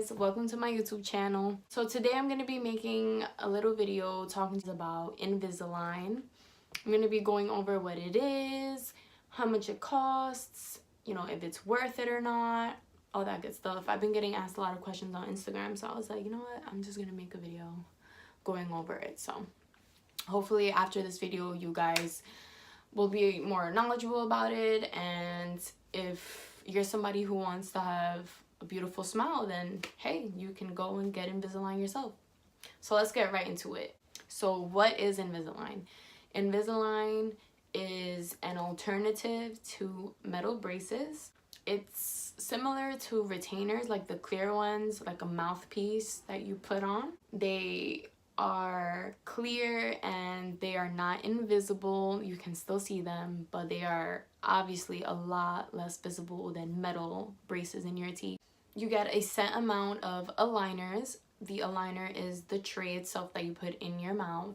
guys, welcome to my YouTube channel. So today I'm going to be making a little video talking about Invisalign. I'm going to be going over what it is, how much it costs, you know, if it's worth it or not, all that good stuff. I've been getting asked a lot of questions on Instagram, so I was like, you know what, I'm just going to make a video going over it. So hopefully after this video you guys will be more knowledgeable about it, and if you're somebody who wants to have a beautiful smile, then hey, you can go and get Invisalign yourself. So let's get right into it. So what is Invisalign? Invisalign is an alternative to metal braces. It's similar to retainers, like the clear ones, like a mouthpiece that you put on. They are clear and they are not invisible. You can still see them, but they are obviously a lot less visible than metal braces in your teeth. You get a set amount of aligners. The aligner is the tray itself that you put in your mouth,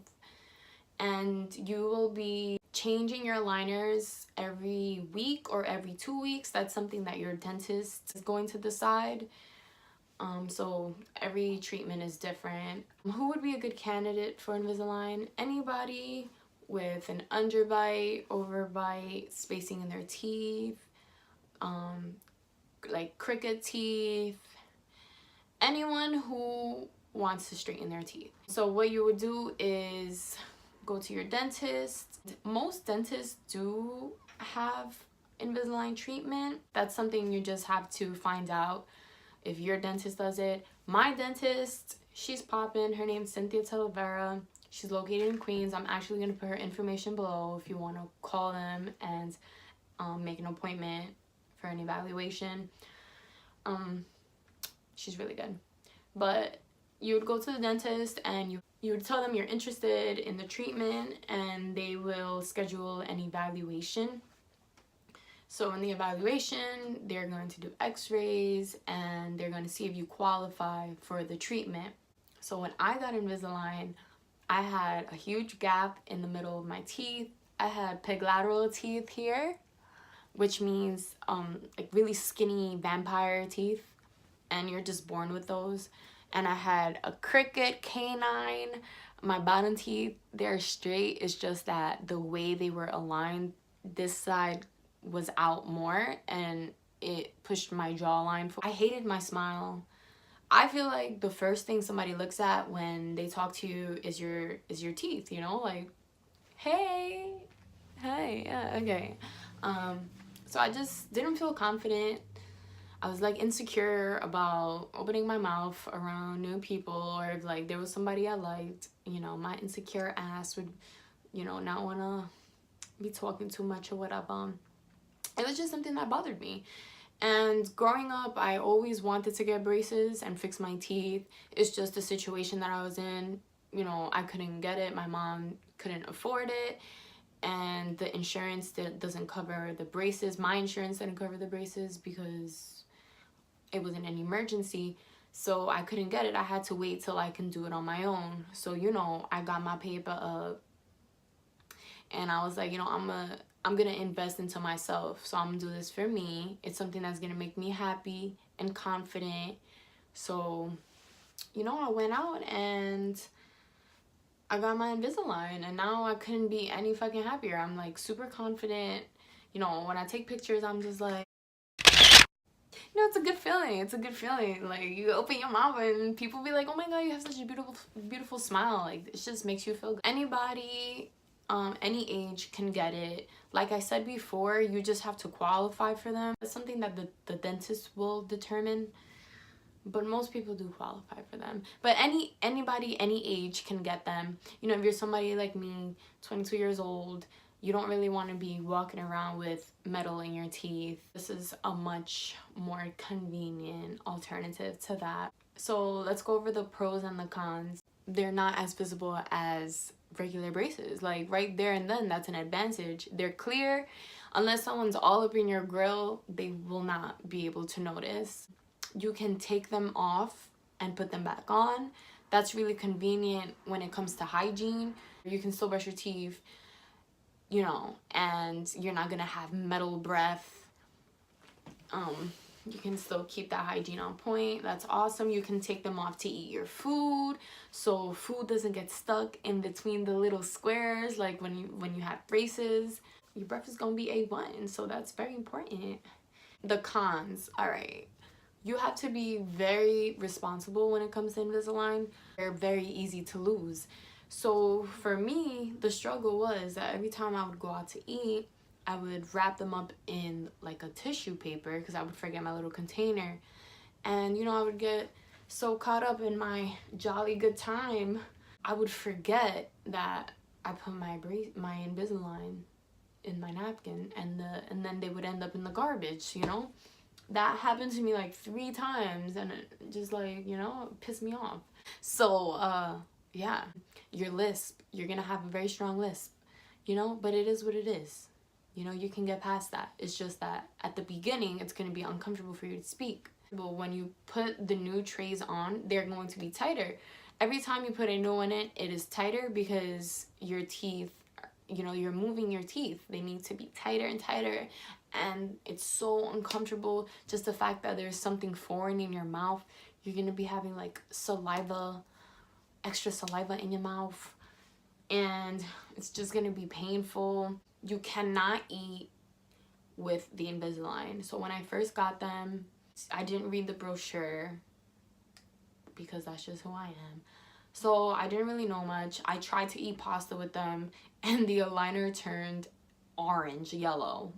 and you will be changing your aligners every week or every 2 weeks. That's something that your dentist is going to decide. So every treatment is different. Who would be a good candidate for Invisalign? Anybody with an underbite, overbite, spacing in their teeth, like crooked teeth, anyone who wants to straighten their teeth. So what you would do is go to your dentist. Most dentists do have Invisalign treatment. That's something you just have to find out if your dentist does it. My dentist, she's poppin'. Her name's Cynthia Talavera. She's located in Queens. I'm actually going to put her information below if you want to call them and make an appointment for an evaluation. She's really good. But you would go to the dentist and you would tell them you're interested in the treatment, and they will schedule an evaluation. So in the evaluation, they're going to do x-rays and they're going to see if you qualify for the treatment. So when I got Invisalign, I had a huge gap in the middle of my teeth. I had piglateral teeth here, which means like really skinny vampire teeth, and you're just born with those. And I had a crooked canine. My bottom teeth, they're straight. It's just that the way they were aligned, this side was out more and it pushed my jawline. I hated my smile. I feel like the first thing somebody looks at when they talk to you is your teeth, you know, like, hey, yeah, okay. So I just didn't feel confident. I was like insecure about opening my mouth around new people, or if like there was somebody I liked, you know, my insecure ass would, you know, not want to be talking too much or whatever. It was just something that bothered me. And growing up, I always wanted to get braces and fix my teeth. It's just the situation that I was in. You know, I couldn't get it. My mom couldn't afford it. And the insurance doesn't cover the braces. My insurance didn't cover the braces because it wasn't an emergency. So I couldn't get it. I had to wait till I can do it on my own. So, you know, I got my paper up. And I was like, you know, I'm gonna invest into myself. So I'm gonna do this for me. It's something that's gonna make me happy and confident. So, you know, I went out and I got my Invisalign, and now I couldn't be any fucking happier. I'm like super confident. You know, when I take pictures, I'm just like, you know, it's a good feeling. It's a good feeling. Like, you open your mouth and people be like, oh my god, you have such a beautiful smile. Like, it just makes you feel good. Anybody, any age can get it. Like I said before, you just have to qualify for them. It's something that the dentist will determine, but most people do qualify for them. But anybody, any age can get them. You know, if you're somebody like me, 22 years old, you don't really want to be walking around with metal in your teeth. This is a much more convenient alternative to that. So let's go over the pros and the cons. They're not as visible as regular braces. Like right there and then, that's an advantage. They're clear. Unless someone's all up in your grill, they will not be able to notice. You can take them off and put them back on. That's really convenient when it comes to hygiene. You can still brush your teeth, you know, and you're not gonna have metal breath. You can still keep that hygiene on point. That's awesome. You can take them off to eat your food, so food doesn't get stuck in between the little squares, like when you have braces. Your breath is gonna be A1, so that's very important. The cons, all right. You have to be very responsible when it comes to Invisalign. They're very easy to lose. So for me, the struggle was that every time I would go out to eat, I would wrap them up in like a tissue paper because I would forget my little container. And you know, I would get so caught up in my jolly good time, I would forget that I put my Invisalign in my napkin, and then they would end up in the garbage, you know? That happened to me like 3 times, and it just, like, you know, pissed me off. So yeah, your lisp, you're gonna have a very strong lisp, you know, but it is what it is. You know, you can get past that. It's just that at the beginning, it's going to be uncomfortable for you to speak. But when you put the new trays on, they're going to be tighter. Every time you put a new one in, it is tighter because your teeth, you know, you're moving your teeth. They need to be tighter and tighter. And it's so uncomfortable. Just the fact that there's something foreign in your mouth. You're going to be having like saliva, extra saliva in your mouth. And it's just going to be painful. You cannot eat with the Invisalign. So when I first got them, I didn't read the brochure because that's just who I am. So I didn't really know much. I tried to eat pasta with them and the aligner turned orange, yellow.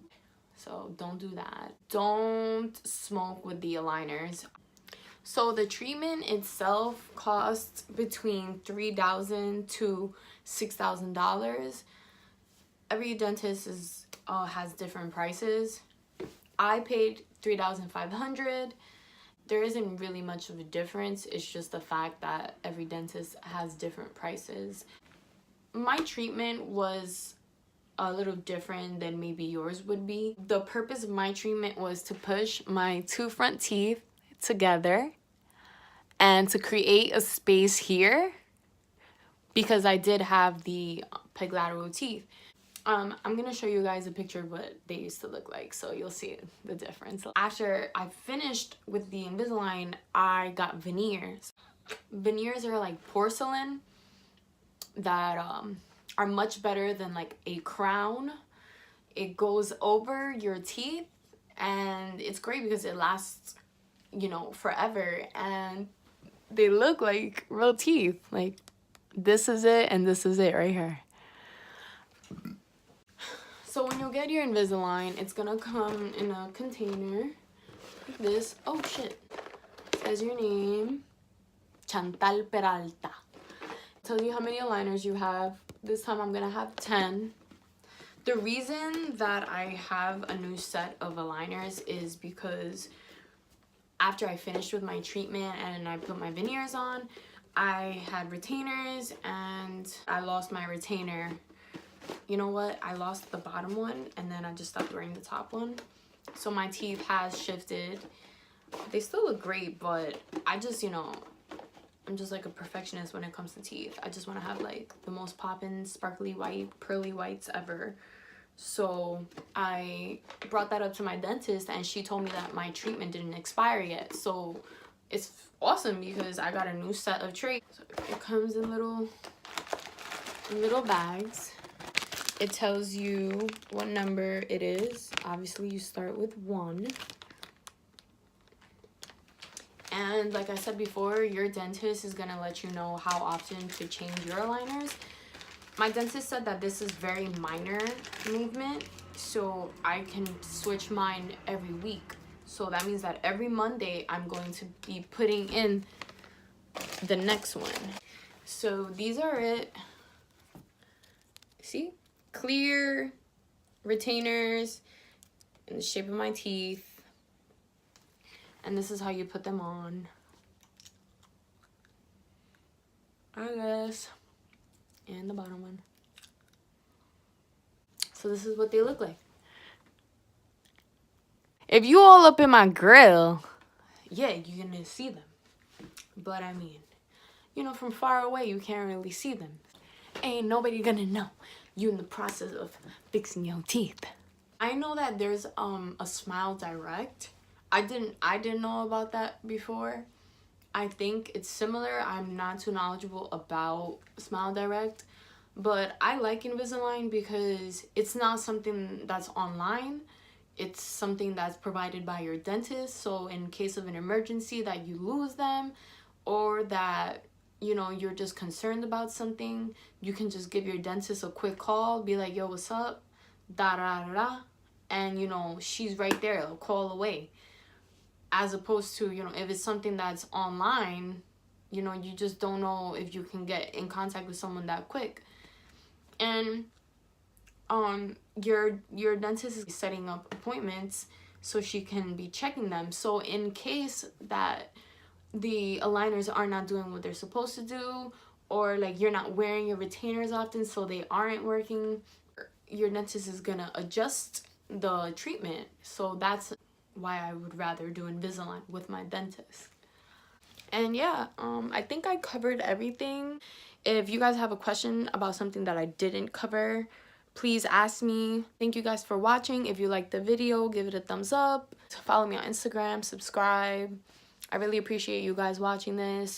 So don't do that. Don't smoke with the aligners. So the treatment itself costs between $3,000 to $6,000. Every dentist has different prices. I paid $3,500. There isn't really much of a difference. It's just the fact that every dentist has different prices. My treatment was a little different than maybe yours would be. The purpose of my treatment was to push my 2 front teeth together and to create a space here because I did have the peglateral teeth. I'm gonna show you guys a picture of what they used to look like, so you'll see the difference. After I finished with the Invisalign, I got veneers. Veneers are like porcelain that are much better than like a crown. It goes over your teeth and it's great because it lasts, you know, forever, and they look like real teeth. Like, this is it and this is it right here. So when you get your Invisalign, it's gonna come in a container like this. Oh shit. It says your name. Chantal Peralta. Tell you how many aligners you have. This time I'm gonna have 10. The reason that I have a new set of aligners is because after I finished with my treatment and I put my veneers on, I had retainers and I lost my retainer. You know what? I lost the bottom one and then I just stopped wearing the top one. So my teeth has shifted. They still look great, but I just, you know, I'm just like a perfectionist when it comes to teeth. I just want to have like the most poppin', sparkly white, pearly whites ever. So I brought that up to my dentist and she told me that my treatment didn't expire yet. So it's awesome because I got a new set of trays. So it comes in little bags. It tells you what number it is. Obviously, you start with 1. And like I said before, your dentist is going to let you know how often to change your aligners. My dentist said that this is very minor movement, so I can switch mine every week. So that means that every Monday, I'm going to be putting in the next one. So these are it. See? Clear retainers in the shape of my teeth, and this is how you put them on, I guess, and the bottom one. So this is what they look like. If you all up in my grill, yeah, you're gonna see them, but I mean, you know, from far away you can't really see them. Ain't nobody gonna know you in the process of fixing your teeth. I know that there's a Smile Direct. I didn't know about that before. I think it's similar. I'm not too knowledgeable about Smile Direct, but I like Invisalign because it's not something that's online. It's something that's provided by your dentist. So in case of an emergency that you lose them, or that you're just concerned about something, you can just give your dentist a quick call, be like, yo, what's up, da da da da, and she's right there, a call away. As opposed to, if it's something that's online, you just don't know if you can get in contact with someone that quick. And your dentist is setting up appointments so she can be checking them. So in case that the aligners are not doing what they're supposed to do, or like you're not wearing your retainers often so they aren't working, your dentist is gonna adjust the treatment. So that's why I would rather do Invisalign with my dentist. And yeah, I think I covered everything. If you guys have a question about something that I didn't cover, please ask me. Thank you guys for watching. If you liked the video, give it a thumbs up. Follow me on Instagram, subscribe. I really appreciate you guys watching this.